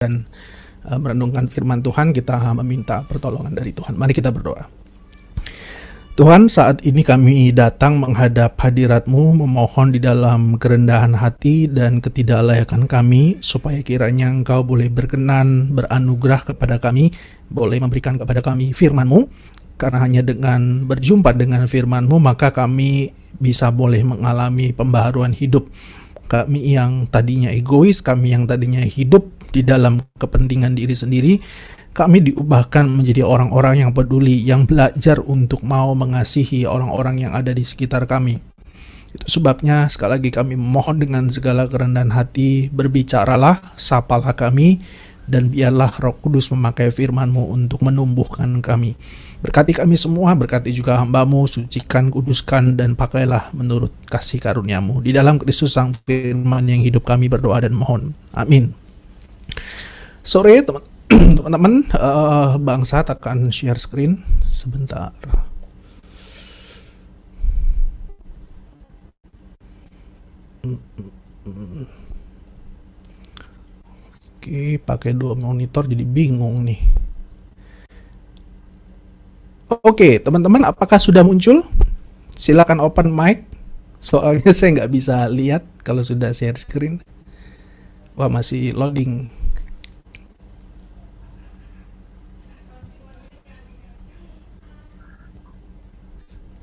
dan merenungkan firman Tuhan, kita meminta pertolongan dari Tuhan. Mari kita berdoa. Tuhan, saat ini kami datang menghadap hadirat-Mu, memohon di dalam kerendahan hati dan ketidaklayakan kami, supaya kiranya Engkau boleh berkenan, beranugerah kepada kami, boleh memberikan kepada kami firman-Mu, karena hanya dengan berjumpa dengan firman-Mu, maka kami bisa boleh mengalami pembaharuan hidup. Kami yang tadinya egois, kami yang tadinya hidup di dalam kepentingan diri sendiri, kami diubahkan menjadi orang-orang yang peduli, yang belajar untuk mau mengasihi orang-orang yang ada di sekitar kami. Itu sebabnya sekali lagi kami memohon dengan segala kerendahan hati, berbicaralah, sapalah kami, dan biarlah Roh Kudus memakai firman-Mu untuk menumbuhkan kami. Berkati kami semua, berkati juga hamba-Mu, sucikan, kuduskan, dan pakailah menurut kasih karunia-Mu. Di dalam Kristus Sang Firman yang hidup kami berdoa dan mohon. Amin. Sore teman-teman, Bang Sat akan share screen sebentar. Oke, pakai 2 monitor jadi bingung nih. Oke, teman-teman, apakah sudah muncul? Silakan open mic. Soalnya saya nggak bisa lihat kalau sudah share screen. Wah, masih loading.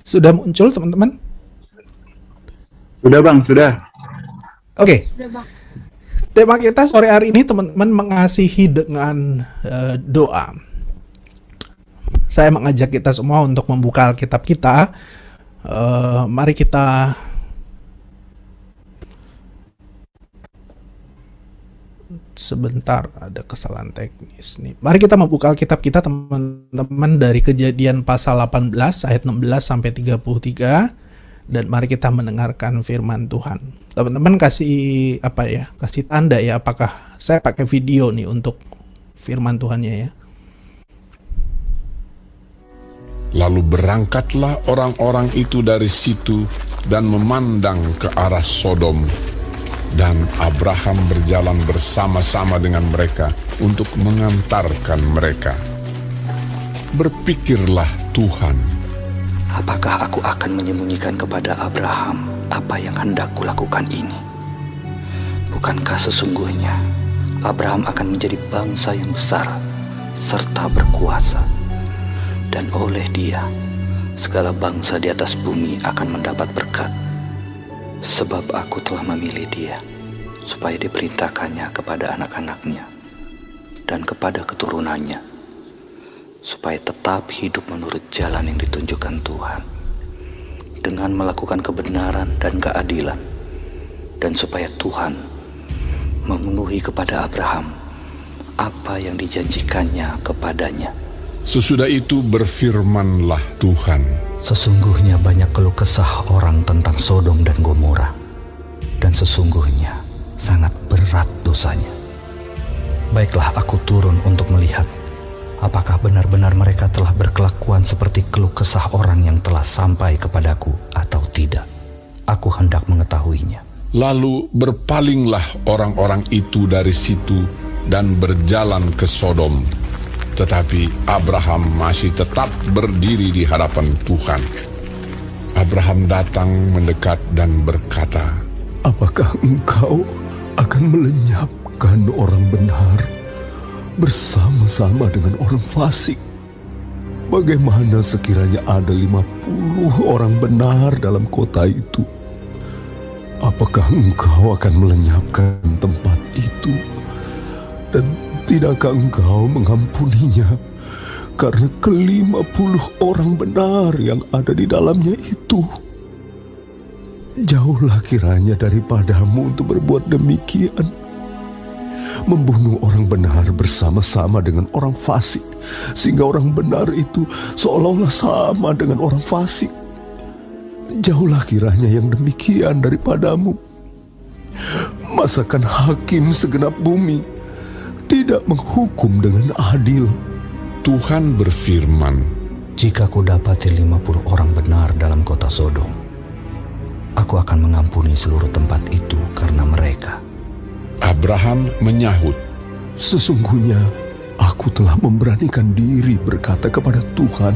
Sudah muncul, teman-teman? Sudah, Bang, sudah. Oke. Sudah, Bang. Tema kita sore hari ini, teman-teman, mengasihi dengan doa. Saya mengajak kita semua untuk membuka Alkitab kita. Mari kita sebentar, ada kesalahan teknis nih. Mari kita membuka Alkitab kita, teman-teman, dari Kejadian pasal 18 ayat 16 sampai 33, dan mari kita mendengarkan firman Tuhan. Teman-teman kasih kasih tanda ya, apakah saya pakai video nih untuk firman Tuhannya ya. Lalu berangkatlah orang-orang itu dari situ dan memandang ke arah Sodom. Dan Abraham berjalan bersama-sama dengan mereka untuk mengantarkan mereka. Berpikirlah Tuhan, apakah aku akan menyembunyikan kepada Abraham apa yang hendak kulakukan ini? Bukankah sesungguhnya Abraham akan menjadi bangsa yang besar serta berkuasa? Dan oleh dia, segala bangsa di atas bumi akan mendapat berkat. Sebab aku telah memilih dia, supaya diperintahkannya kepada anak-anaknya dan kepada keturunannya, supaya tetap hidup menurut jalan yang ditunjukkan Tuhan, dengan melakukan kebenaran dan keadilan, dan supaya Tuhan memenuhi kepada Abraham apa yang dijanjikannya kepadanya. Sesudah itu berfirmanlah Tuhan, sesungguhnya banyak keluh kesah orang tentang Sodom dan Gomora, dan sesungguhnya sangat berat dosanya. Baiklah, aku turun untuk melihat apakah benar-benar mereka telah berkelakuan seperti keluh kesah orang yang telah sampai kepadaku atau tidak. Aku hendak mengetahuinya. Lalu berpalinglah orang-orang itu dari situ dan berjalan ke Sodom. Tetapi Abraham masih tetap berdiri di hadapan Tuhan. Abraham datang mendekat dan berkata, apakah engkau akan melenyapkan orang benar bersama-sama dengan orang fasik? Bagaimana sekiranya ada 50 orang benar dalam kota itu? Apakah engkau akan melenyapkan tempat itu? Dan tidakkah engkau mengampuninya karena ke-50 orang benar yang ada di dalamnya itu? Jauhlah kiranya daripadamu untuk berbuat demikian, membunuh orang benar bersama-sama dengan orang fasik, sehingga orang benar itu seolah-olah sama dengan orang fasik. Jauhlah kiranya yang demikian daripadamu. Masakan hakim segenap bumi tidak menghukum dengan adil? Tuhan berfirman, jika ku dapati 50 orang benar dalam kota Sodom, aku akan mengampuni seluruh tempat itu karena mereka. Abraham menyahut, Sesungguhnya aku telah memberanikan diri berkata kepada Tuhan,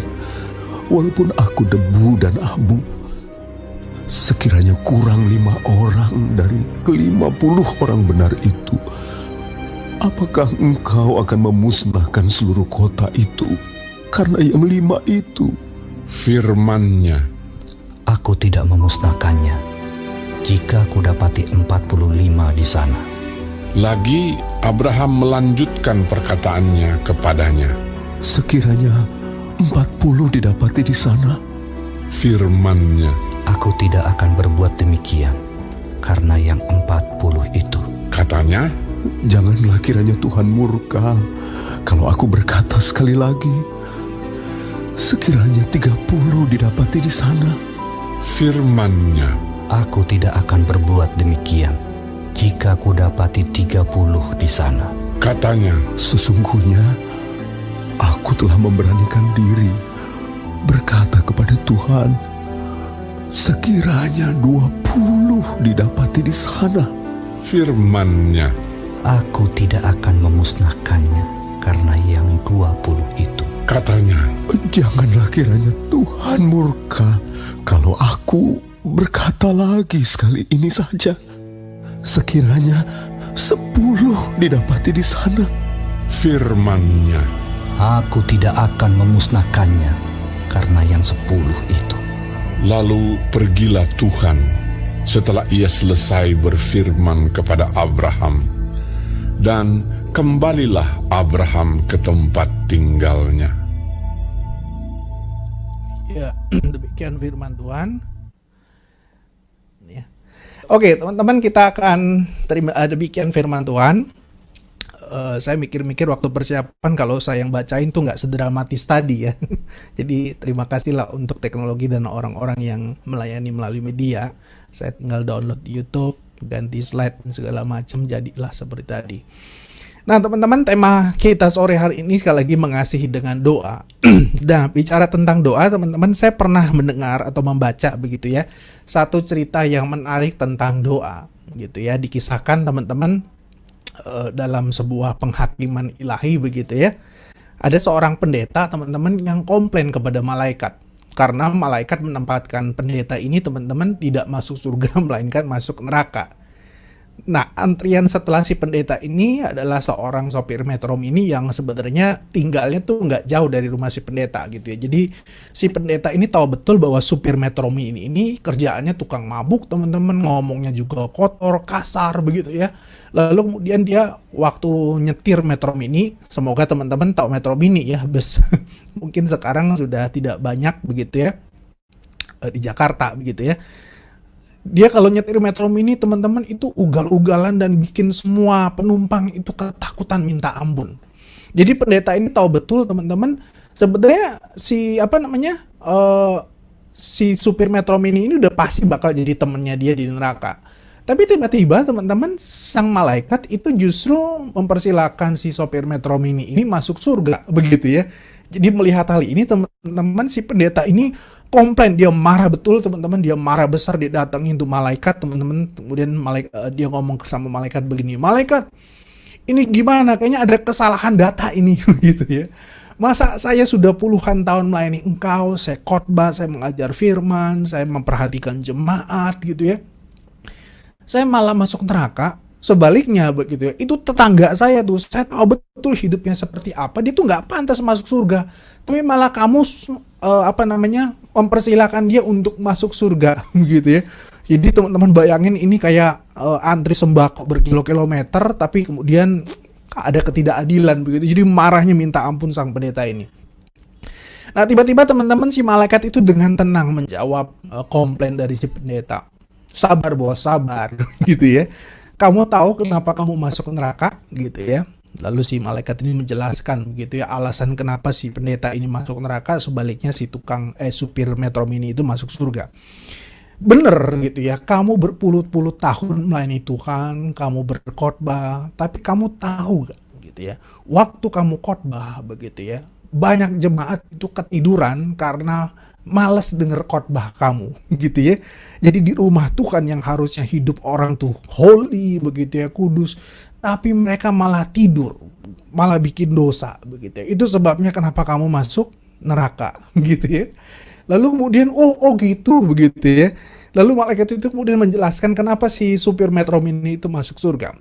walaupun aku debu dan abu, sekiranya kurang 5 orang dari 50 orang benar itu, apakah engkau akan memusnahkan seluruh kota itu karena yang 5 itu? Firman-Nya, Aku tidak memusnahkannya jika kudapati 45 di sana. lagi Abraham melanjutkan perkataannya kepadanya. Sekiranya 40 didapati di sana, Firman-Nya, Aku tidak akan berbuat demikian karena yang 40 itu. katanya, janganlah kiranya Tuhan murka kalau aku berkata sekali lagi, sekiranya 30 didapati di sana. Firman-Nya, Aku tidak akan berbuat demikian jika kudapati 30 di sana. katanya, Sesungguhnya aku telah memberanikan diri berkata kepada Tuhan, sekiranya 20 didapati di sana. Firman-Nya, Aku tidak akan memusnahkannya karena yang 20 itu. katanya, Janganlah kiranya Tuhan murka kalau aku berkata lagi sekali ini saja, sekiranya 10 didapati di sana. Firman-Nya, Aku tidak akan memusnahkannya karena yang 10 itu. lalu pergilah Tuhan setelah ia selesai berfirman kepada Abraham, dan kembalilah Abraham ke tempat tinggalnya. Ya, demikian firman Tuhan. Ya. Oke, teman-teman, kita akan terima demikian firman Tuhan. Saya mikir-mikir waktu persiapan kalau saya yang bacain tuh nggak sedramatis tadi ya. Jadi terima kasih lah untuk teknologi dan orang-orang yang melayani melalui media. Saya tinggal download di YouTube, ganti slide dan segala macam, jadilah seperti tadi. Nah teman-teman, tema kita sore hari ini sekali lagi mengasihi dengan doa. Nah bicara tentang doa teman-teman, saya pernah mendengar atau membaca begitu ya, satu cerita yang menarik tentang doa gitu ya, dikisahkan teman-teman dalam sebuah penghakiman ilahi begitu ya. Ada seorang pendeta teman-teman yang komplain kepada malaikat karena malaikat menempatkan pendeta ini teman-teman tidak masuk surga melainkan masuk neraka. Nah, antrian setelah si pendeta ini adalah seorang sopir Metro Mini yang sebenarnya tinggalnya tuh nggak jauh dari rumah si pendeta gitu ya. Jadi si pendeta ini tahu betul bahwa supir Metro Mini ini kerjaannya tukang mabuk teman-teman, ngomongnya juga kotor, kasar begitu ya. Lalu kemudian dia waktu nyetir Metro Mini, semoga teman-teman tahu Metro Mini ya, bus mungkin sekarang sudah tidak banyak begitu ya di Jakarta begitu ya. Dia kalau nyetir Metro Mini teman-teman itu ugal-ugalan dan bikin semua penumpang itu ketakutan minta ampun. Jadi pendeta ini tahu betul teman-teman, sebenarnya si si supir Metro Mini ini udah pasti bakal jadi temennya dia di neraka. Tapi tiba-tiba teman-teman, sang malaikat itu justru mempersilahkan si sopir Metro Mini ini masuk surga begitu ya. Jadi melihat hal ini teman-teman, si pendeta ini komplain, dia marah betul teman-teman, dia marah besar, dia datangin tuh malaikat teman-teman. Kemudian dia ngomong sama malaikat begini, malaikat ini gimana, kayaknya ada kesalahan data ini gitu ya. Masa saya sudah puluhan tahun melayani engkau, saya khotbah, saya mengajar firman, saya memperhatikan jemaat gitu ya, saya malah masuk neraka. Sebaliknya begitu ya, itu tetangga saya tuh, saya tahu betul hidupnya seperti apa, dia tuh nggak pantas masuk surga, tapi malah kamu mempersilahkan dia untuk masuk surga gitu ya. Jadi teman-teman bayangin ini kayak antri sembako berkilo-kilometer, tapi kemudian ada ketidakadilan begitu. Jadi marahnya minta ampun sang pendeta ini. Nah tiba-tiba teman-teman, si malaikat itu dengan tenang menjawab komplain dari si pendeta. Sabar bos, sabar gitu ya. Kamu tahu kenapa kamu masuk neraka gitu ya. Lalu si malaikat ini menjelaskan gitu ya alasan kenapa si pendeta ini masuk neraka, sebaliknya si supir Metro Mini itu masuk surga. Bener gitu ya, kamu berpuluh-puluh tahun melayani Tuhan, kamu berkhotbah, tapi kamu tahu gak gitu ya, waktu kamu khotbah begitu ya, banyak jemaat itu ketiduran karena males denger khotbah kamu gitu ya. Jadi di rumah Tuhan yang harusnya hidup orang tuh holy begitu ya, kudus, tapi mereka malah tidur, malah bikin dosa begitu ya. Itu sebabnya kenapa kamu masuk neraka gitu ya. Lalu kemudian oh gitu begitu ya. Lalu malaikat itu kemudian menjelaskan kenapa si supir Metro Mini itu masuk surga.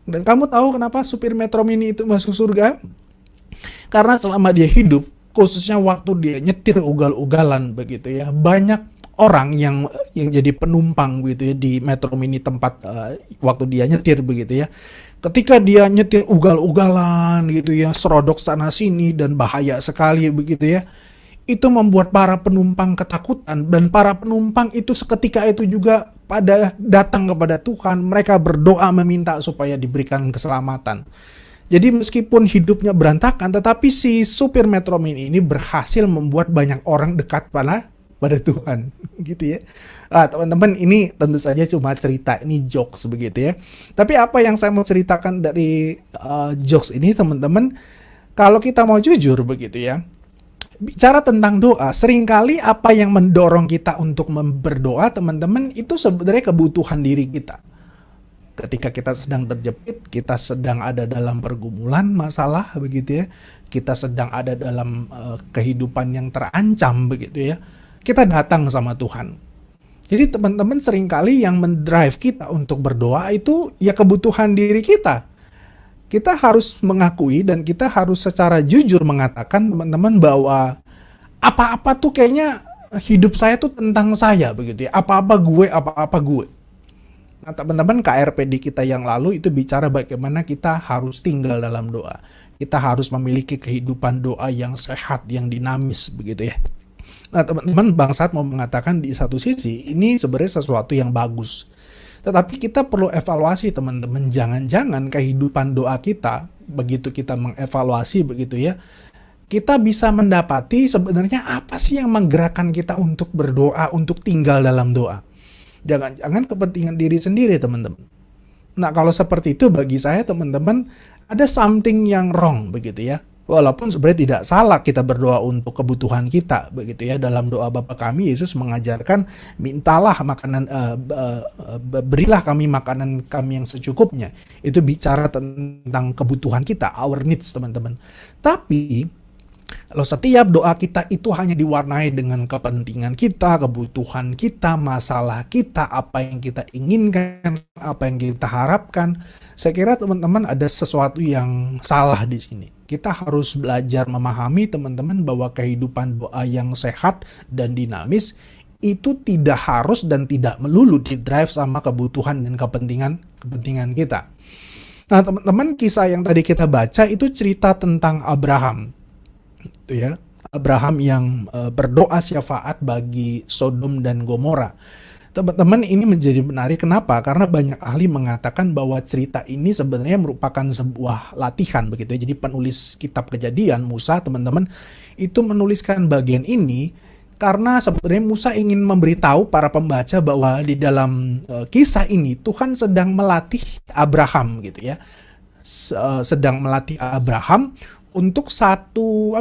Dan kamu tahu kenapa supir Metro Mini itu masuk surga? Karena selama dia hidup, khususnya waktu dia nyetir ugal-ugalan begitu ya, banyak orang yang jadi penumpang gitu ya di Metro Mini tempat waktu dia nyetir begitu ya. Ketika dia nyetir ugal-ugalan gitu ya, serodok sana sini dan bahaya sekali begitu ya. Itu membuat para penumpang ketakutan, dan para penumpang itu seketika itu juga pada datang kepada Tuhan, mereka berdoa meminta supaya diberikan keselamatan. Jadi meskipun hidupnya berantakan, tetapi si supir Metro Mini ini berhasil membuat banyak orang dekat pada Tuhan, gitu ya. Teman-teman, ini tentu saja cuma cerita, ini jokes begitu ya. Tapi apa yang saya mau ceritakan dari jokes ini, teman-teman, kalau kita mau jujur begitu ya, bicara tentang doa, seringkali apa yang mendorong kita untuk berdoa, teman-teman, itu sebenarnya kebutuhan diri kita. Ketika kita sedang terjepit, kita sedang ada dalam pergumulan masalah begitu ya, kita sedang ada dalam kehidupan yang terancam begitu ya, kita datang sama Tuhan. Jadi teman-teman, seringkali yang mendrive kita untuk berdoa itu ya kebutuhan diri kita. Kita harus mengakui dan kita harus secara jujur mengatakan, teman-teman, bahwa apa-apa tuh kayaknya hidup saya tuh tentang saya begitu ya. Apa-apa gue. Nah, teman-teman, KRPD kita yang lalu itu bicara bagaimana kita harus tinggal dalam doa. Kita harus memiliki kehidupan doa yang sehat, yang dinamis begitu ya. Nah, teman-teman, Bang Saat mau mengatakan di satu sisi ini sebenarnya sesuatu yang bagus. Tetapi kita perlu evaluasi, teman-teman. Jangan-jangan kehidupan doa kita, begitu kita mengevaluasi begitu ya, kita bisa mendapati sebenarnya apa sih yang menggerakkan kita untuk berdoa, untuk tinggal dalam doa. Jangan-jangan kepentingan diri sendiri, teman-teman. Nah, kalau seperti itu bagi saya, teman-teman, ada something yang wrong begitu ya. Walaupun sebenarnya tidak salah kita berdoa untuk kebutuhan kita begitu ya. Dalam doa Bapa Kami, Yesus mengajarkan, mintalah makanan, berilah kami makanan kami yang secukupnya. Itu bicara tentang kebutuhan kita, our needs, teman-teman. Tapi kalau setiap doa kita itu hanya diwarnai dengan kepentingan kita, kebutuhan kita, masalah kita, apa yang kita inginkan, apa yang kita harapkan, saya kira, teman-teman, ada sesuatu yang salah di sini. Kita harus belajar memahami, teman-teman, bahwa kehidupan doa yang sehat dan dinamis itu tidak harus dan tidak melulu didrive sama kebutuhan dan kepentingan kita. Nah, teman-teman, kisah yang tadi kita baca itu cerita tentang Abraham. Itu ya, Abraham yang berdoa syafaat bagi Sodom dan Gomora. Teman-teman, ini menjadi menarik. Kenapa? Karena banyak ahli mengatakan bahwa cerita ini sebenarnya merupakan sebuah latihan begitu ya. Jadi penulis kitab Kejadian, Musa, teman-teman, itu menuliskan bagian ini karena sebenarnya Musa ingin memberitahu para pembaca bahwa di dalam kisah ini Tuhan sedang melatih Abraham gitu ya. Sedang melatih Abraham untuk satu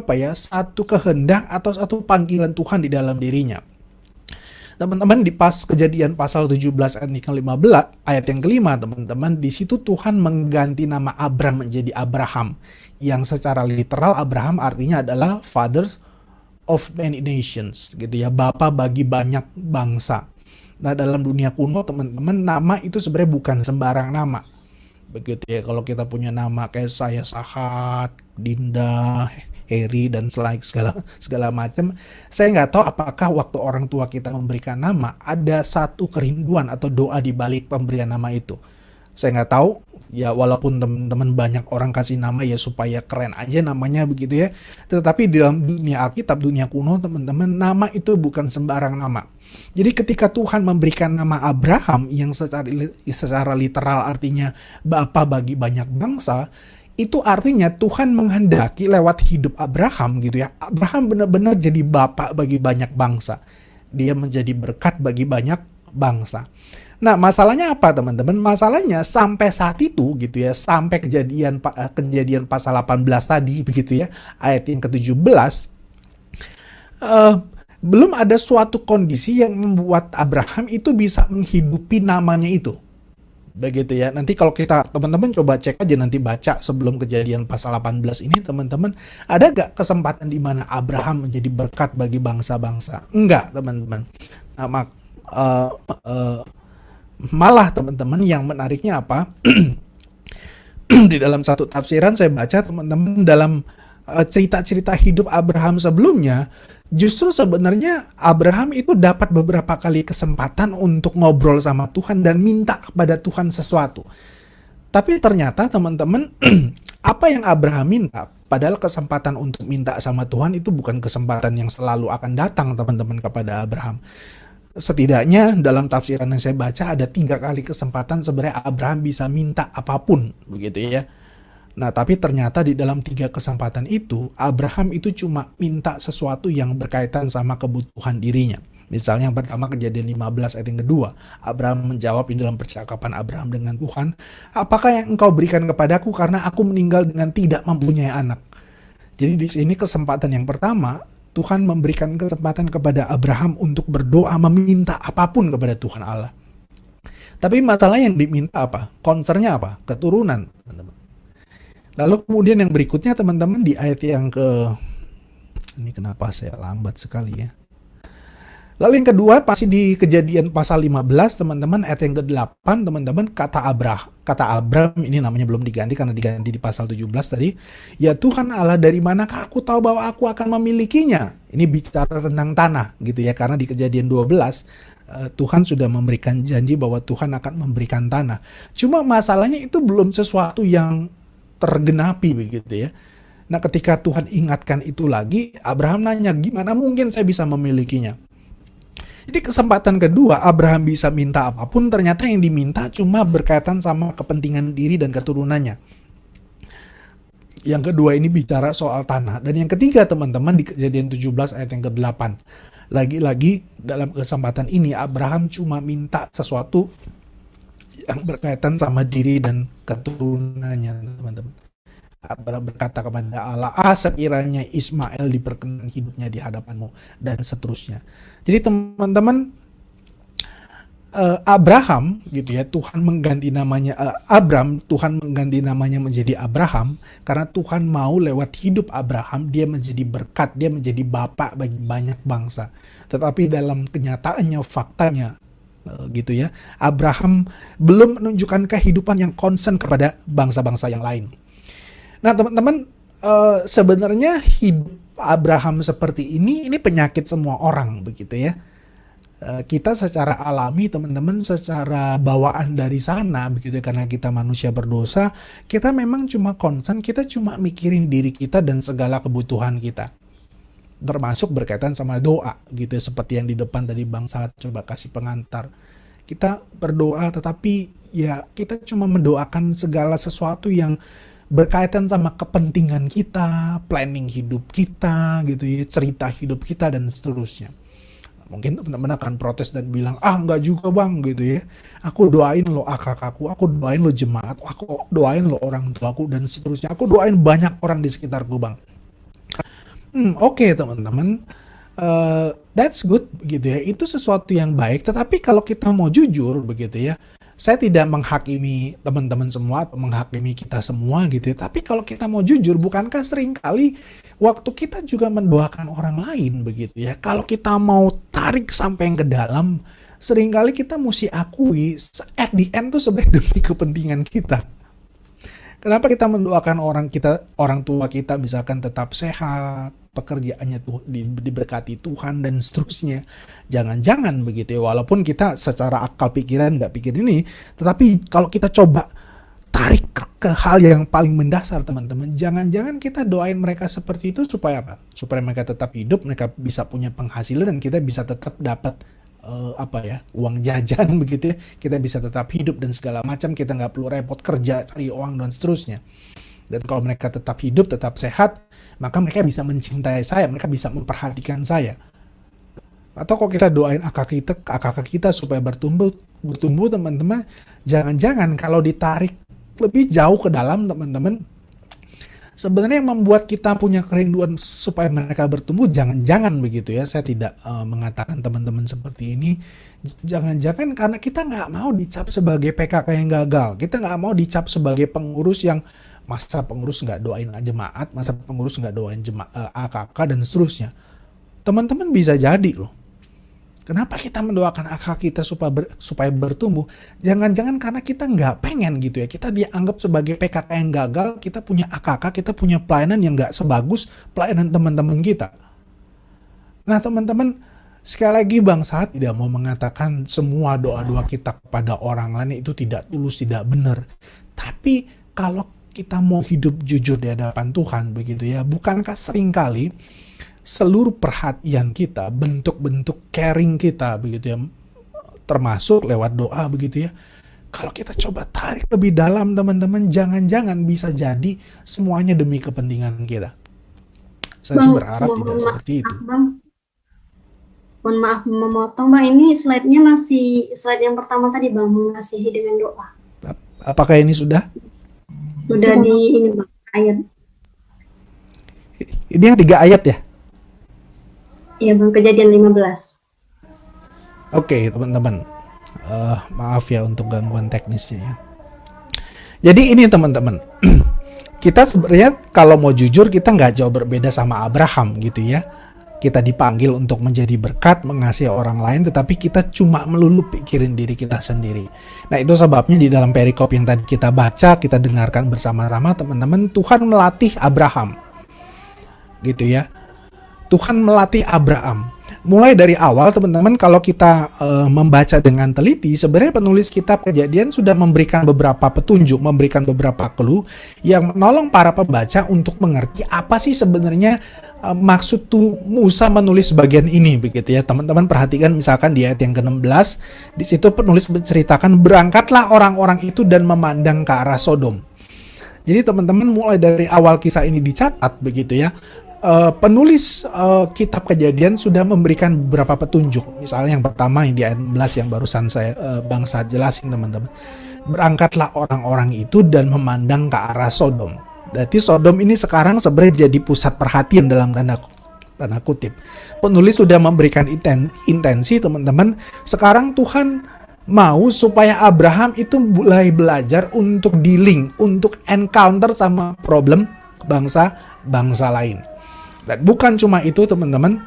kehendak atau satu panggilan Tuhan di dalam dirinya. Teman-teman, di Kejadian pasal 17 ayat yang kelima, teman-teman, di situ Tuhan mengganti nama Abram menjadi Abraham, yang secara literal Abraham artinya adalah father of many nations gitu ya, bapa bagi banyak bangsa. Nah, dalam dunia kuno, teman-teman, nama itu sebenarnya bukan sembarang nama. Begitu ya, kalau kita punya nama kayak saya Sahat, Dinda, Harry, dan segala macam, saya nggak tahu apakah waktu orang tua kita memberikan nama ada satu kerinduan atau doa di balik pemberian nama itu. Saya nggak tahu ya, walaupun teman-teman banyak orang kasih nama ya supaya keren aja namanya begitu ya. Tetapi di dalam dunia Alkitab, dunia kuno, teman-teman, nama itu bukan sembarang nama. Jadi ketika Tuhan memberikan nama Abraham yang secara literal artinya bapa bagi banyak bangsa, itu artinya Tuhan menghendaki lewat hidup Abraham gitu ya. Abraham benar-benar jadi bapak bagi banyak bangsa. Dia menjadi berkat bagi banyak bangsa. Nah, masalahnya apa, teman-teman? Masalahnya sampai saat itu gitu ya, sampai kejadian pasal 18 tadi begitu ya, ayat yang ke-17, belum ada suatu kondisi yang membuat Abraham itu bisa menghidupi namanya itu. Begitu ya. Nanti kalau teman-teman coba cek aja, nanti baca sebelum Kejadian pasal 18 ini, teman-teman, ada gak kesempatan di mana Abraham menjadi berkat bagi bangsa-bangsa? Enggak, teman-teman. Nah, malah teman-teman, yang menariknya apa? Di dalam satu tafsiran saya baca, teman-teman, dalam cerita-cerita hidup Abraham sebelumnya, justru sebenarnya Abraham itu dapat beberapa kali kesempatan untuk ngobrol sama Tuhan dan minta kepada Tuhan sesuatu. Tapi ternyata teman-teman, apa yang Abraham minta, padahal kesempatan untuk minta sama Tuhan itu bukan kesempatan yang selalu akan datang, teman-teman, kepada Abraham. Setidaknya dalam tafsiran yang saya baca ada 3 kali kesempatan sebenarnya Abraham bisa minta apapun, begitu ya. Nah, tapi ternyata di dalam 3 kesempatan itu, Abraham itu cuma minta sesuatu yang berkaitan sama kebutuhan dirinya. Misalnya yang pertama, Kejadian 15 ayat yang kedua, Abraham menjawab ini dalam percakapan Abraham dengan Tuhan, apakah yang engkau berikan kepadaku karena aku meninggal dengan tidak mempunyai anak? Jadi di sini kesempatan yang pertama, Tuhan memberikan kesempatan kepada Abraham untuk berdoa meminta apapun kepada Tuhan Allah. Tapi masalah yang diminta apa? Concernnya apa? Keturunan, teman-teman. Lalu kemudian yang berikutnya, teman-teman, di ayat yang ini kenapa saya lambat sekali ya. Lalu yang kedua, pasti di Kejadian pasal 15, teman-teman, ayat yang ke-8, teman-teman, kata Abram, ini namanya belum diganti karena diganti di pasal 17 tadi. Ya Tuhan Allah, dari manakah aku tahu bahwa aku akan memilikinya? Ini bicara tentang tanah gitu ya, karena di Kejadian 12, Tuhan sudah memberikan janji bahwa Tuhan akan memberikan tanah. Cuma masalahnya itu belum sesuatu yang tergenapi begitu ya. Nah, ketika Tuhan ingatkan itu lagi, Abraham nanya, gimana mungkin saya bisa memilikinya? Jadi kesempatan kedua, Abraham bisa minta apapun, ternyata yang diminta cuma berkaitan sama kepentingan diri dan keturunannya. Yang kedua ini bicara soal tanah. Dan yang ketiga, teman-teman, di Kejadian 17 ayat yang ke-8. Lagi-lagi dalam kesempatan ini, Abraham cuma minta sesuatu yang berkaitan sama diri dan keturunannya, teman-teman. Abraham berkata kepada Allah, sekiranya Ismail diperkenan hidupnya di hadapanmu, dan seterusnya. Jadi teman-teman, Abraham gitu ya, Tuhan mengganti namanya Tuhan mengganti namanya menjadi Abraham karena Tuhan mau lewat hidup Abraham dia menjadi berkat, dia menjadi bapak bagi banyak bangsa. Tetapi dalam kenyataannya, faktanya gitu ya, Abraham belum menunjukkan kehidupan yang concern kepada bangsa-bangsa yang lain. Nah, teman-teman, sebenarnya hidup Abraham seperti ini penyakit semua orang begitu ya. Kita secara alami, teman-teman, secara bawaan dari sana begitu ya, karena kita manusia berdosa, kita memang cuma concern, kita cuma mikirin diri kita dan segala kebutuhan kita. Termasuk berkaitan sama doa gitu ya, seperti yang di depan tadi Bang Sahat coba kasih pengantar. Kita berdoa tetapi ya kita cuma mendoakan segala sesuatu yang berkaitan sama kepentingan kita, planning hidup kita gitu ya, cerita hidup kita dan seterusnya. Mungkin teman-teman akan protes dan bilang, enggak juga Bang gitu ya. Aku doain lo kakakku, aku doain lo jemaat, aku doain lo orang tuaku dan seterusnya. Aku doain banyak orang di sekitarku Bang. Oke, teman-teman. That's good gitu ya. Itu sesuatu yang baik, tetapi kalau kita mau jujur begitu ya, saya tidak menghakimi teman-teman semua atau menghakimi kita semua gitu ya. Tapi kalau kita mau jujur, bukankah seringkali waktu kita juga mendoakan orang lain begitu ya. Kalau kita mau tarik sampai yang ke dalam, seringkali kita mesti akui at the end tuh sebenarnya demi kepentingan kita. Kenapa kita mendoakan orang tua kita misalkan tetap sehat, pekerjaannya tuh diberkati Tuhan dan seterusnya. Jangan-jangan begitu ya, walaupun kita secara akal pikiran nggak pikir ini, tetapi kalau kita coba tarik ke hal yang paling mendasar, teman-teman, jangan-jangan kita doain mereka seperti itu supaya apa? Supaya mereka tetap hidup, mereka bisa punya penghasilan dan kita bisa tetap dapat uang jajan begitu ya, kita bisa tetap hidup dan segala macam, kita nggak perlu repot kerja cari uang dan seterusnya. Dan kalau mereka tetap hidup, tetap sehat, maka mereka bisa mencintai saya, mereka bisa memperhatikan saya. Atau kalau kita doain kakak kita supaya bertumbuh teman-teman, jangan-jangan kalau ditarik lebih jauh ke dalam, teman-teman, sebenarnya yang membuat kita punya kerinduan supaya mereka bertumbuh, jangan-jangan begitu ya, saya tidak mengatakan teman-teman seperti ini, jangan-jangan karena kita nggak mau dicap sebagai PKK yang gagal, kita nggak mau dicap sebagai pengurus yang masa pengurus nggak doain jemaat, masa pengurus nggak doain AKK dan seterusnya. Teman-teman bisa jadi loh. Kenapa kita mendoakan AKK kita supaya bertumbuh? Jangan-jangan karena kita nggak pengen gitu ya. Kita dianggap sebagai PKK yang gagal, kita punya AKK, kita punya pelayanan yang nggak sebagus pelayanan teman-teman kita. Nah teman-teman, sekali lagi Bang Sahat tidak mau mengatakan semua doa-doa kita kepada orang lain itu tidak tulus, tidak benar. Tapi kalau kita mau hidup jujur di hadapan Tuhan begitu ya, bukankah seringkali seluruh perhatian kita, bentuk-bentuk caring kita begitu ya, termasuk lewat doa begitu ya, kalau kita coba tarik lebih dalam teman-teman, jangan-jangan bisa jadi semuanya demi kepentingan kita. Saya sih berharap tidak seperti itu. Mohon maaf memotong Bang, ini slide-nya masih slide yang pertama tadi Bang, mengasihi dengan doa. Apakah ini sudah? Sudah di ini Bang, ayat. Ini yang 3 ayat ya? Iya Bang, Kejadian 15. Oke teman-teman, maaf ya untuk gangguan teknisnya ya. Jadi ini teman-teman, kita sebenarnya kalau mau jujur kita nggak jauh berbeda sama Abraham gitu ya. Kita dipanggil untuk menjadi berkat, mengasihi orang lain, tetapi kita cuma melulu pikirin diri kita sendiri. Nah itu sebabnya di dalam perikop yang tadi kita baca, kita dengarkan bersama-sama teman-teman, Tuhan melatih Abraham. Gitu ya. Tuhan melatih Abraham. Mulai dari awal teman-teman, kalau kita membaca dengan teliti, sebenarnya penulis kitab Kejadian sudah memberikan beberapa petunjuk, memberikan beberapa clue yang menolong para pembaca untuk mengerti apa sih sebenarnya maksud tuh Musa menulis bagian ini begitu ya. Teman-teman perhatikan misalkan di ayat yang ke-16, di situ penulis menceritakan berangkatlah orang-orang itu dan memandang ke arah Sodom. Jadi teman-teman mulai dari awal kisah ini dicatat begitu ya. Penulis kitab Kejadian sudah memberikan beberapa petunjuk. Misalnya yang pertama yang di ayat 16 yang barusan saya Bang Sahat jelasin teman-teman. Berangkatlah orang-orang itu dan memandang ke arah Sodom. Berarti Sodom ini sekarang sebenarnya jadi pusat perhatian dalam tanda kutip. Penulis sudah memberikan intensi teman-teman. Sekarang Tuhan mau supaya Abraham itu mulai belajar untuk dealing, untuk encounter sama problem bangsa lain. Dan bukan cuma itu teman-teman,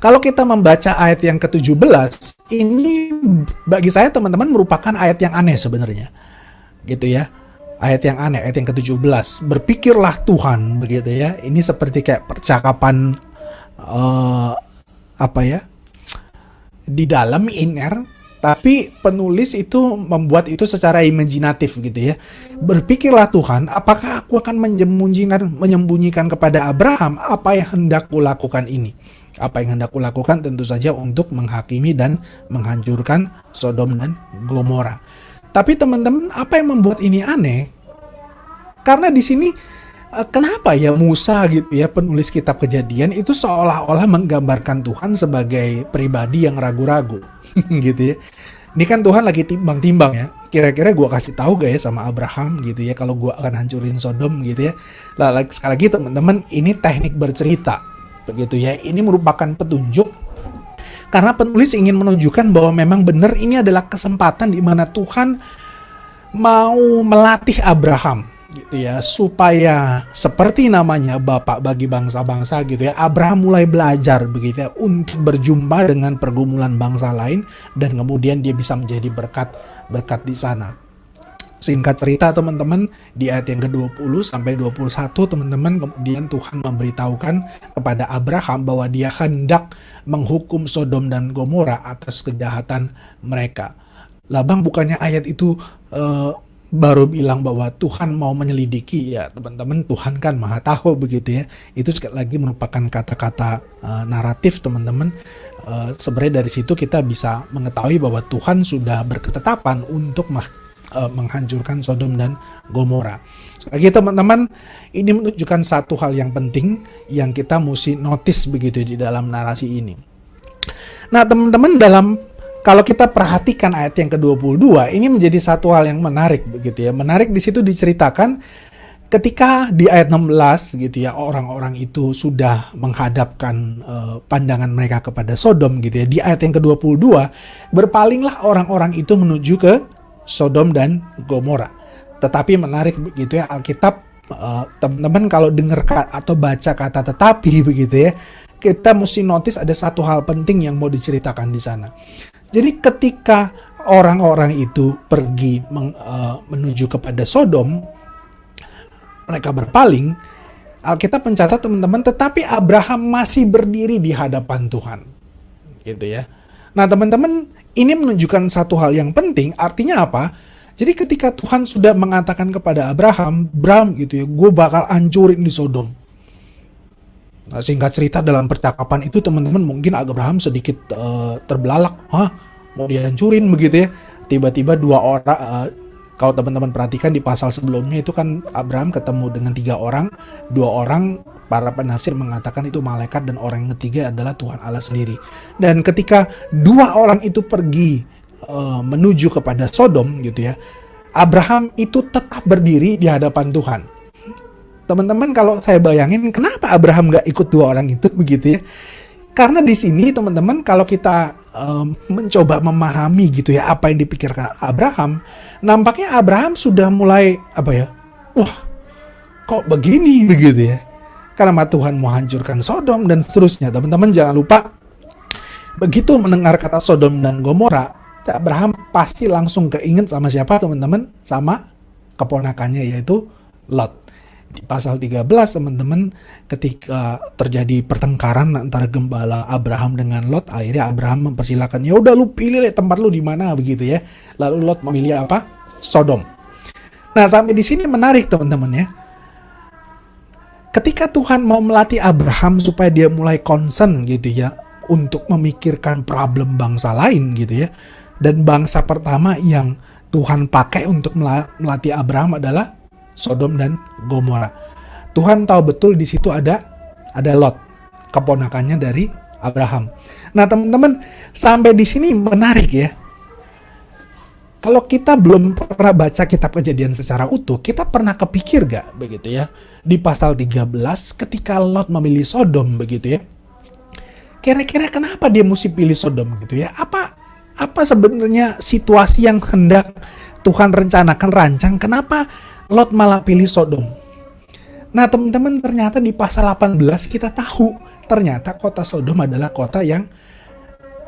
kalau kita membaca ayat yang ke-17, ini bagi saya teman-teman merupakan ayat yang aneh sebenarnya. Gitu ya, ayat yang aneh, ayat yang ke-17. Berpikirlah Tuhan, begitu ya. Ini seperti kayak percakapan, di dalam inner. Tapi penulis itu membuat itu secara imajinatif gitu ya. Berpikirlah Tuhan, apakah aku akan menyembunyikan kepada Abraham apa yang hendak kulakukan ini? Apa yang hendak kulakukan tentu saja untuk menghakimi dan menghancurkan Sodom dan Gomora. Tapi teman-teman, apa yang membuat ini aneh? Karena di sini kenapa ya Musa gitu ya, penulis kitab Kejadian itu seolah-olah menggambarkan Tuhan sebagai pribadi yang ragu-ragu gitu ya. Ini kan Tuhan lagi timbang-timbang ya. Kira-kira gue kasih tahu gak ya sama Abraham gitu ya kalau gue akan hancurin Sodom gitu ya. Lah sekali lagi teman-teman, ini teknik bercerita begitu ya. Ini merupakan petunjuk karena penulis ingin menunjukkan bahwa memang benar ini adalah kesempatan di mana Tuhan mau melatih Abraham gitu ya, supaya seperti namanya Bapak bagi bangsa-bangsa gitu ya, Abraham mulai belajar begitu ya untuk berjumpa dengan pergumulan bangsa lain dan kemudian dia bisa menjadi berkat di sana. Singkat cerita teman-teman, di ayat yang ke-20 sampai 21 teman-teman, kemudian Tuhan memberitahukan kepada Abraham bahwa dia hendak menghukum Sodom dan Gomora atas kejahatan mereka. Lah Bang, bukannya ayat itu baru bilang bahwa Tuhan mau menyelidiki? Ya teman-teman, Tuhan kan maha tahu begitu ya. Itu sekali lagi merupakan kata-kata naratif teman-teman. Sebenarnya dari situ kita bisa mengetahui bahwa Tuhan sudah berketetapan untuk menghancurkan Sodom dan Gomora. Lagi teman-teman, ini menunjukkan satu hal yang penting yang kita mesti notice begitu di dalam narasi ini. Nah teman-teman, kalau kita perhatikan ayat yang ke-22, ini menjadi satu hal yang menarik begitu ya. Menarik di situ diceritakan ketika di ayat 16 gitu ya, orang-orang itu sudah menghadapkan pandangan mereka kepada Sodom gitu ya. Di ayat yang ke-22, berpalinglah orang-orang itu menuju ke Sodom dan Gomora. Tetapi menarik begitu ya, Alkitab, teman-teman kalau dengar atau baca kata tetapi begitu ya, kita mesti notice ada satu hal penting yang mau diceritakan di sana. Jadi ketika orang-orang itu pergi menuju kepada Sodom, mereka berpaling, Alkitab mencatat teman-teman, tetapi Abraham masih berdiri di hadapan Tuhan. Gitu ya. Nah teman-teman, ini menunjukkan satu hal yang penting, artinya apa? Jadi ketika Tuhan sudah mengatakan kepada Abraham gitu ya, gue bakal hancurin di Sodom. Nah, singkat cerita dalam percakapan itu teman-teman mungkin Abraham sedikit terbelalak. Hah? Mau dihancurin begitu ya? Tiba-tiba dua orang... Kalau teman-teman perhatikan di pasal sebelumnya itu kan Abraham ketemu dengan 3 orang. 2 orang para penafsir mengatakan itu malaikat dan orang yang ketiga adalah Tuhan Allah sendiri. Dan ketika 2 orang itu pergi menuju kepada Sodom gitu ya, Abraham itu tetap berdiri di hadapan Tuhan. Teman-teman kalau saya bayangin kenapa Abraham gak ikut 2 orang itu begitu ya. Karena di sini teman-teman kalau kita mencoba memahami gitu ya apa yang dipikirkan Abraham, nampaknya Abraham sudah mulai wah kok begini begitu ya, karena Tuhan mau hancurkan Sodom dan seterusnya. Teman-teman jangan lupa, begitu mendengar kata Sodom dan Gomora, Abraham pasti langsung keinget sama siapa teman-teman? Sama keponakannya yaitu Lot. Di pasal 13 teman-teman, ketika terjadi pertengkaran antara gembala Abraham dengan Lot, akhirnya Abraham mempersilahkan, ya udah lu pilih tempat lu di mana begitu ya. Lalu Lot memilih apa? Sodom. Nah sampai di sini menarik teman-teman ya. Ketika Tuhan mau melatih Abraham supaya dia mulai concern gitu ya untuk memikirkan problem bangsa lain gitu ya. Dan bangsa pertama yang Tuhan pakai untuk melatih Abraham adalah Sodom dan Gomora. Tuhan tahu betul di situ ada Lot, keponakannya dari Abraham. Nah, teman-teman, sampai di sini menarik ya. Kalau kita belum pernah baca kitab Kejadian secara utuh, kita pernah kepikir gak begitu ya? Di pasal 13 ketika Lot memilih Sodom begitu ya. Kira-kira kenapa dia mesti pilih Sodom gitu ya? Apa sebenarnya situasi yang hendak Tuhan rencanakan, rancang, kenapa Lot malah pilih Sodom? Nah teman-teman, ternyata di pasal 18 kita tahu ternyata kota Sodom adalah kota yang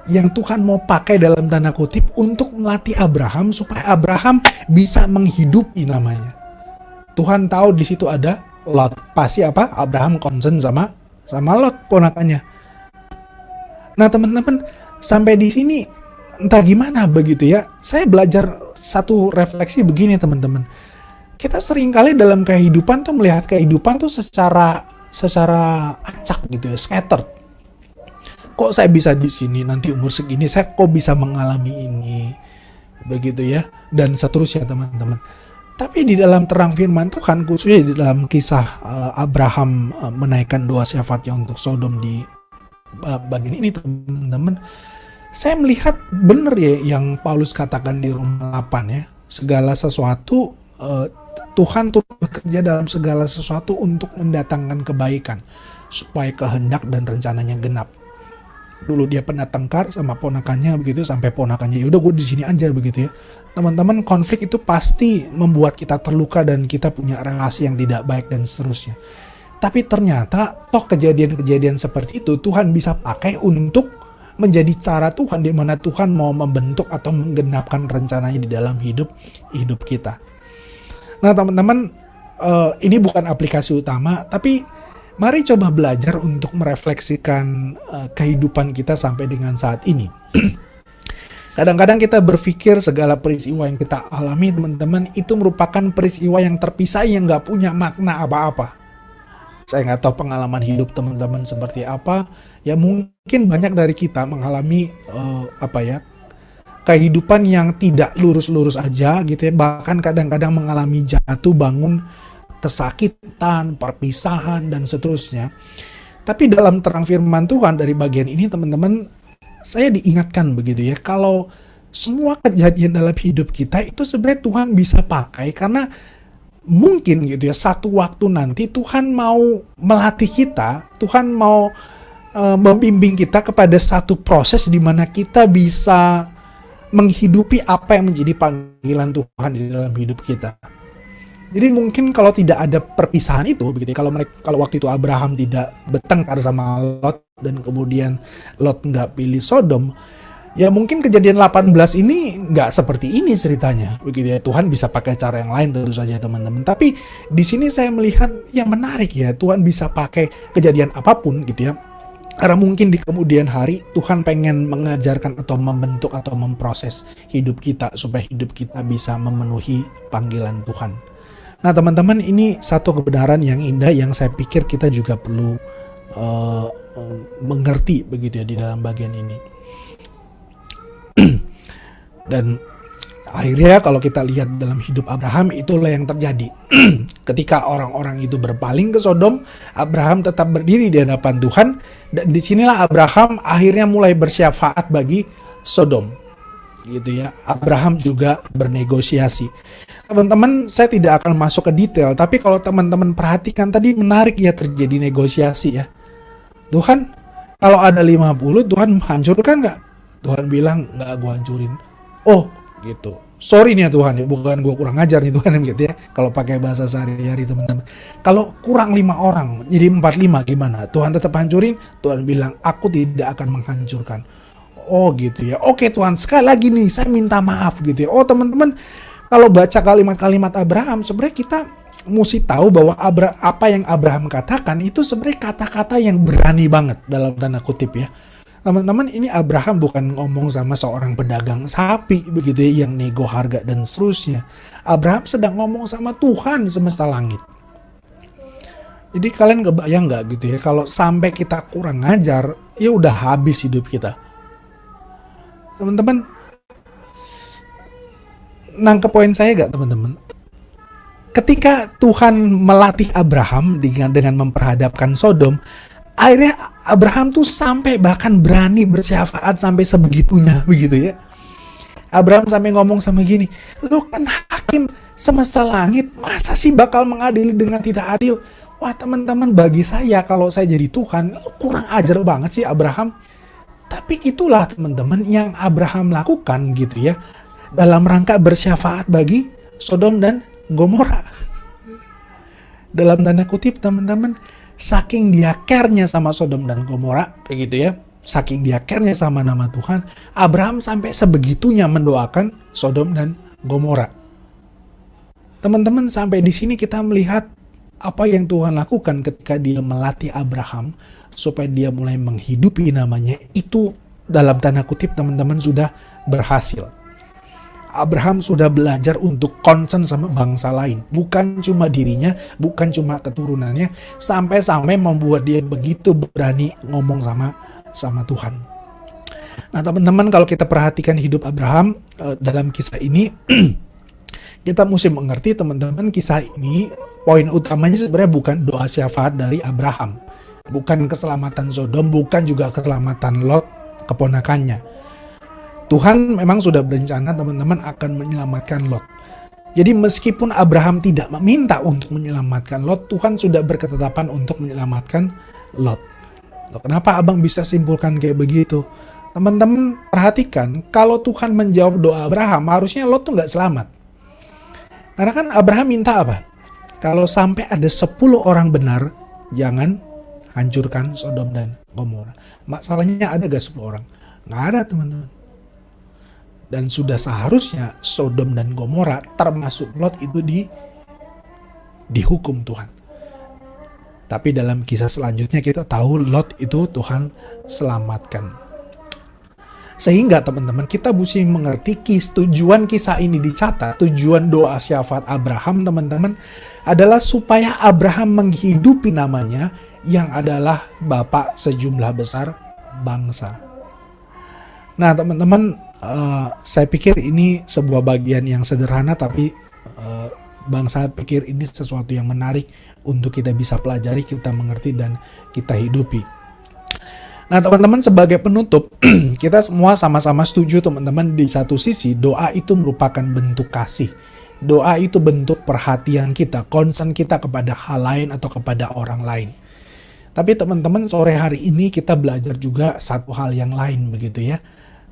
Tuhan mau pakai dalam tanda kutip untuk melatih Abraham supaya Abraham bisa menghidupi namanya. Tuhan tahu di situ ada Lot. Pasti Abraham concern sama Lot ponakannya. Nah teman-teman, sampai di sini entah gimana begitu ya. Saya belajar satu refleksi begini teman-teman. Kita seringkali dalam kehidupan tuh melihat kehidupan tuh secara acak gitu ya, scattered. Kok saya bisa di sini, nanti umur segini saya kok bisa mengalami ini, begitu ya, dan seterusnya teman-teman. Tapi di dalam terang firman Tuhan, khususnya di dalam kisah Abraham menaikkan 2 syafatnya untuk Sodom di bagian ini teman-teman, saya melihat benar ya yang Paulus katakan di Roma 8 ya, segala sesuatu Tuhan turut bekerja dalam segala sesuatu untuk mendatangkan kebaikan supaya kehendak dan rencananya genap. Dulu dia pernah tengkar sama ponakannya begitu, sampai ponakannya yaudah gue di sini aja begitu ya. Teman-teman, konflik itu pasti membuat kita terluka dan kita punya relasi yang tidak baik dan seterusnya. Tapi ternyata toh kejadian-kejadian seperti itu Tuhan bisa pakai untuk menjadi cara Tuhan di mana Tuhan mau membentuk atau menggenapkan rencananya di dalam hidup kita. Nah teman-teman, ini bukan aplikasi utama, tapi mari coba belajar untuk merefleksikan kehidupan kita sampai dengan saat ini. Kadang-kadang kita berpikir segala peristiwa yang kita alami teman-teman itu merupakan peristiwa yang terpisah yang gak punya makna apa-apa. Saya gak tahu pengalaman hidup teman-teman seperti apa. Ya mungkin banyak dari kita mengalami kehidupan yang tidak lurus-lurus aja gitu ya. Bahkan kadang-kadang mengalami jatuh bangun, kesakitan, perpisahan, dan seterusnya. Tapi dalam terang firman Tuhan dari bagian ini teman-teman, saya diingatkan begitu ya, kalau semua kejadian dalam hidup kita itu sebenarnya Tuhan bisa pakai karena mungkin gitu ya, satu waktu nanti Tuhan mau melatih kita, Tuhan mau membimbing kita kepada satu proses di mana kita bisa menghidupi apa yang menjadi panggilan Tuhan di dalam hidup kita. Jadi mungkin kalau tidak ada perpisahan itu, begitu ya, kalau waktu itu Abraham tidak bertengkar sama Lot dan kemudian Lot nggak pilih Sodom, ya mungkin kejadian 18 ini nggak seperti ini ceritanya, begitu ya. Tuhan bisa pakai cara yang lain tentu saja teman-teman. Tapi di sini saya melihat yang menarik ya, Tuhan bisa pakai kejadian apapun gitu ya. Karena mungkin di kemudian hari Tuhan pengen mengajarkan atau membentuk atau memproses hidup kita supaya hidup kita bisa memenuhi panggilan Tuhan. Nah teman-teman, ini satu kebenaran yang indah yang saya pikir kita juga perlu mengerti begitu ya di dalam bagian ini. Dan akhirnya kalau kita lihat dalam hidup Abraham, itulah yang terjadi. Ketika orang-orang itu berpaling ke Sodom, Abraham tetap berdiri di hadapan Tuhan, dan disinilah Abraham akhirnya mulai bersyafaat bagi Sodom. Gitu ya. Abraham juga bernegosiasi. Teman-teman, saya tidak akan masuk ke detail, tapi kalau teman-teman perhatikan tadi menarik ya, terjadi negosiasi ya. Tuhan, kalau ada 50, Tuhan hancurkan nggak? Tuhan bilang, nggak, gue hancurin. Oh, gitu. Sorry nih ya Tuhan, ya, bukan gue kurang ajar nih Tuhan gitu ya. Kalau pakai bahasa sehari-hari teman-teman. Kalau kurang 5 orang, jadi 45 gimana? Tuhan tetap hancurin? Tuhan bilang, aku tidak akan menghancurkan. Oh gitu ya. Oke Tuhan, sekali lagi nih, saya minta maaf gitu ya. Oh teman-teman, kalau baca kalimat-kalimat Abraham, sebenarnya kita mesti tahu bahwa apa yang Abraham katakan itu sebenarnya kata-kata yang berani banget dalam tanda kutip ya. Teman-teman, ini Abraham bukan ngomong sama seorang pedagang sapi begitu ya, yang nego harga dan seterusnya. Abraham sedang ngomong sama Tuhan semesta langit. Jadi kalian kebayang nggak gitu ya, kalau sampai kita kurang ajar, ya udah habis hidup kita. Teman-teman, nangkep poin saya gak teman-teman? Ketika Tuhan melatih Abraham dengan memperhadapkan Sodom, akhirnya Abraham tuh sampai bahkan berani bersyafaat sampai sebegitunya begitu ya. Abraham sampai ngomong sama gini, lu kan hakim semesta langit, masa sih bakal mengadili dengan tidak adil? Wah teman-teman, bagi saya kalau saya jadi Tuhan, kurang ajar banget sih Abraham. Tapi itulah teman-teman yang Abraham lakukan gitu ya, dalam rangka bersyafaat bagi Sodom dan Gomora. Dalam tanda kutip teman-teman, saking dia care-nya sama Sodom dan Gomora, begitu ya, saking dia care-nya sama nama Tuhan, Abraham sampai sebegitunya mendoakan Sodom dan Gomora. Teman-teman, sampai di sini kita melihat apa yang Tuhan lakukan ketika dia melatih Abraham supaya dia mulai menghidupi namanya, itu dalam tanda kutip teman-teman sudah berhasil. Abraham sudah belajar untuk concern sama bangsa lain, bukan cuma dirinya, bukan cuma keturunannya, sampai-sampai membuat dia begitu berani ngomong sama Tuhan. Nah teman-teman, kalau kita perhatikan hidup Abraham dalam kisah ini, kita mesti mengerti teman-teman, kisah ini poin utamanya sebenarnya bukan doa syafaat dari Abraham, bukan keselamatan Sodom, bukan juga keselamatan Lot keponakannya. Tuhan memang sudah berencana teman-teman akan menyelamatkan Lot. Jadi meskipun Abraham tidak meminta untuk menyelamatkan Lot, Tuhan sudah berketetapan untuk menyelamatkan Lot. Loh, kenapa abang bisa simpulkan kayak begitu? Teman-teman perhatikan, kalau Tuhan menjawab doa Abraham, harusnya Lot tuh gak selamat. Karena kan Abraham minta apa? Kalau sampai ada 10 orang benar, jangan hancurkan Sodom dan Gomora. Masalahnya ada gak 10 orang? Gak ada teman-teman. Dan sudah seharusnya Sodom dan Gomora termasuk Lot itu dihukum Tuhan. Tapi dalam kisah selanjutnya kita tahu Lot itu Tuhan selamatkan. Sehingga teman-teman kita mesti mengerti tujuan kisah ini dicatat, tujuan doa syafaat Abraham teman-teman adalah supaya Abraham menghidupi namanya yang adalah Bapa sejumlah besar bangsa. Nah teman-teman, saya pikir ini sebuah bagian yang sederhana, tapi bangsa pikir ini sesuatu yang menarik untuk kita bisa pelajari, kita mengerti, dan kita hidupi. Nah teman-teman, sebagai penutup, kita semua sama-sama setuju teman-teman, di satu sisi doa itu merupakan bentuk kasih Doa itu bentuk perhatian kita, concern kita kepada hal lain atau kepada orang lain. Tapi teman-teman, sore hari ini kita belajar juga satu hal yang lain begitu ya.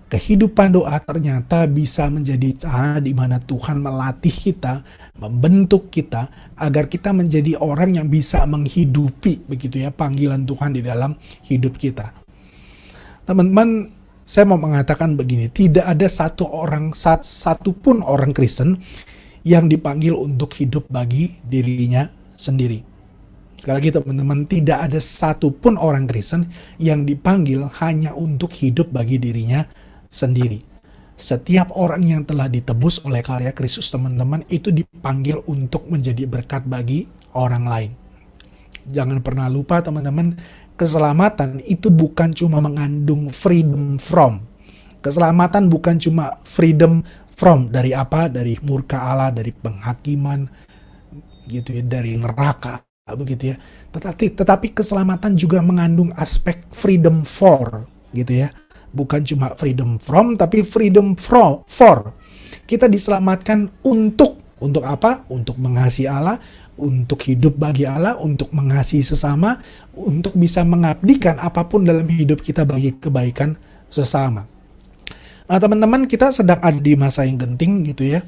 Kehidupan doa ternyata bisa menjadi cara di mana Tuhan melatih kita, membentuk kita agar kita menjadi orang yang bisa menghidupi begitu ya panggilan Tuhan di dalam hidup kita. Teman-teman, saya mau mengatakan begini, tidak ada satupun orang Kristen yang dipanggil untuk hidup bagi dirinya sendiri. Sekali lagi teman-teman, tidak ada satupun orang Kristen yang dipanggil hanya untuk hidup bagi dirinya sendiri. Setiap orang yang telah ditebus oleh karya Kristus teman-teman itu dipanggil untuk menjadi berkat bagi orang lain. Jangan pernah lupa teman-teman, keselamatan itu bukan cuma mengandung freedom from. Keselamatan bukan cuma freedom from dari apa? Dari murka Allah, dari penghakiman gitu ya, dari neraka begitu ya. Tetapi keselamatan juga mengandung aspek freedom for gitu ya. Bukan cuma freedom from, tapi freedom for. Kita diselamatkan untuk apa? Untuk mengasihi Allah, untuk hidup bagi Allah, untuk mengasihi sesama, untuk bisa mengabdikan apapun dalam hidup kita bagi kebaikan sesama. Nah teman-teman, kita sedang ada di masa yang genting gitu ya.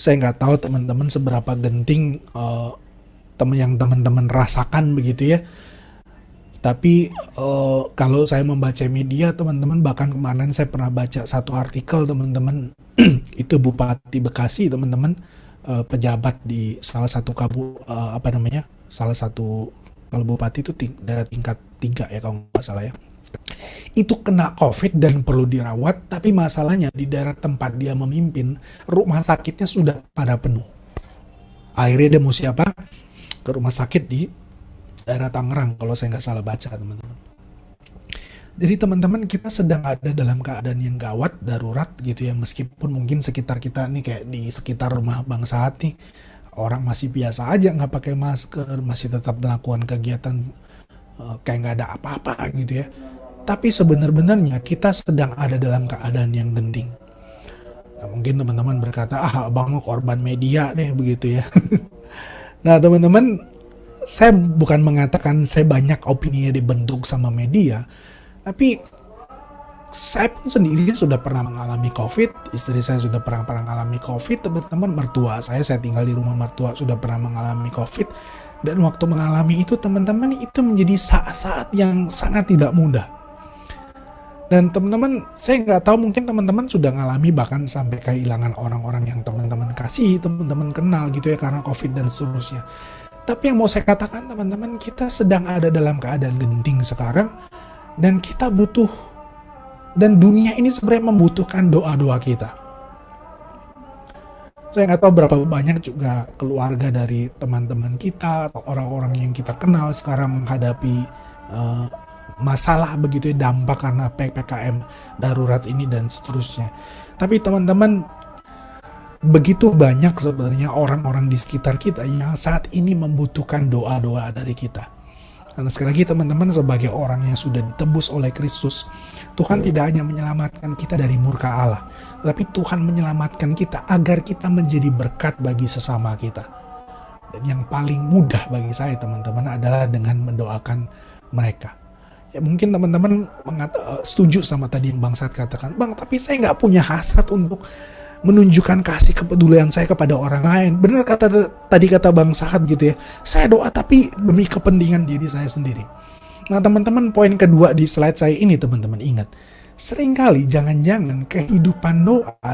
Saya nggak tahu teman-teman seberapa genting yang teman-teman rasakan begitu ya. Tapi kalau saya membaca media teman-teman, bahkan kemarin saya pernah baca satu artikel teman-teman, itu Bupati Bekasi teman-teman, pejabat di salah satu salah satu, kalau bupati itu daerah tingkat 3 ya kalau nggak salah ya. Itu kena COVID dan perlu dirawat, tapi masalahnya di daerah tempat dia memimpin, rumah sakitnya sudah pada penuh. Akhirnya dia mau siapa? Ke rumah sakit di daerah Tangerang kalau saya nggak salah baca teman-teman. Jadi teman-teman, kita sedang ada dalam keadaan yang gawat, darurat gitu ya. Meskipun mungkin sekitar kita nih kayak di sekitar rumah Bang Sahat nih, orang masih biasa aja nggak pakai masker, masih tetap melakukan kegiatan kayak nggak ada apa-apa gitu ya. Tapi sebenarnya kita sedang ada dalam keadaan yang genting. Nah, mungkin teman-teman berkata, abang mau korban media deh begitu ya. Nah teman-teman, saya bukan mengatakan saya banyak opininya dibentuk sama media, tapi saya pun sendiri sudah pernah mengalami COVID, istri saya sudah pernah mengalami COVID, teman-teman, mertua saya tinggal di rumah mertua sudah pernah mengalami COVID, dan waktu mengalami itu teman-teman, itu menjadi saat-saat yang sangat tidak mudah. Dan teman-teman, saya nggak tahu mungkin teman-teman sudah ngalami bahkan sampai kehilangan orang-orang yang teman-teman kasih, teman-teman kenal gitu ya karena COVID dan seterusnya. Tapi yang mau saya katakan teman-teman, kita sedang ada dalam keadaan genting sekarang, dan kita butuh, dan dunia ini sebenarnya membutuhkan doa-doa kita. Saya nggak tahu berapa banyak juga keluarga dari teman-teman kita atau orang-orang yang kita kenal sekarang menghadapi masalah begitu ya, dampak karena PPKM darurat ini dan seterusnya. Tapi teman-teman, begitu banyak sebenarnya orang-orang di sekitar kita yang saat ini membutuhkan doa-doa dari kita. Karena sekali lagi teman-teman, sebagai orang yang sudah ditebus oleh Kristus, Tuhan tidak hanya menyelamatkan kita dari murka Allah, tapi Tuhan menyelamatkan kita agar kita menjadi berkat bagi sesama kita. Dan yang paling mudah bagi saya teman-teman adalah dengan mendoakan mereka. Ya mungkin teman-teman setuju sama tadi yang Bang Sahat katakan, Bang, tapi saya nggak punya hasrat untuk menunjukkan kasih kepedulian saya kepada orang lain. Benar tadi kata Bang Sahat gitu ya, saya doa tapi demi kepentingan diri saya sendiri. Nah teman-teman, poin kedua di slide saya ini teman-teman ingat, seringkali jangan-jangan kehidupan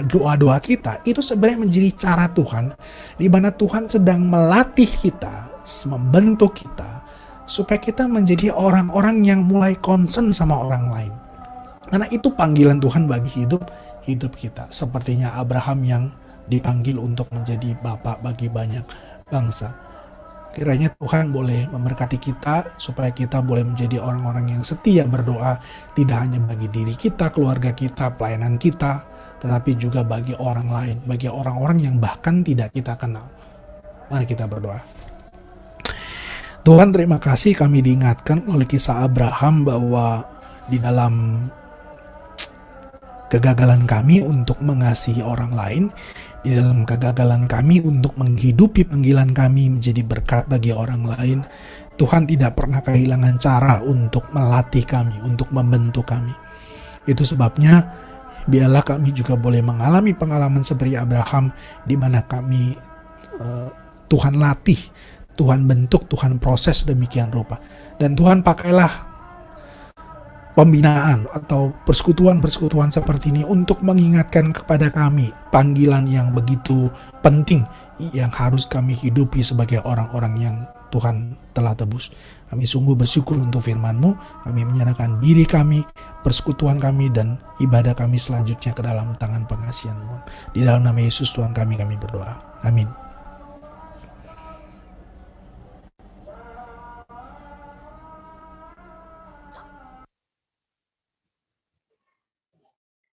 doa-doa kita itu sebenarnya menjadi cara Tuhan, di mana Tuhan sedang melatih kita, membentuk kita, supaya kita menjadi orang-orang yang mulai concern sama orang lain. Karena itu panggilan Tuhan bagi hidup kita. Sepertinya Abraham yang dipanggil untuk menjadi bapak bagi banyak bangsa. Kiranya Tuhan boleh memberkati kita supaya kita boleh menjadi orang-orang yang setia berdoa, tidak hanya bagi diri kita, keluarga kita, pelayanan kita, tetapi juga bagi orang lain, bagi orang-orang yang bahkan tidak kita kenal. Mari kita berdoa. Tuhan, terima kasih kami diingatkan oleh kisah Abraham bahwa di dalam kegagalan kami untuk mengasihi orang lain, di dalam kegagalan kami untuk menghidupi panggilan kami menjadi berkat bagi orang lain. Tuhan tidak pernah kehilangan cara untuk melatih kami, untuk membentuk kami. Itu sebabnya biarlah kami juga boleh mengalami pengalaman seperti Abraham, di mana kami Tuhan latih, Tuhan bentuk, Tuhan proses demikian rupa. Dan Tuhan pakailah pembinaan atau persekutuan-persekutuan seperti ini untuk mengingatkan kepada kami panggilan yang begitu penting yang harus kami hidupi sebagai orang-orang yang Tuhan telah tebus. Kami sungguh bersyukur untuk firman-Mu. Kami menyerahkan diri kami, persekutuan kami, dan ibadah kami selanjutnya ke dalam tangan pengasihan-Mu. Di dalam nama Yesus Tuhan kami berdoa. Amin.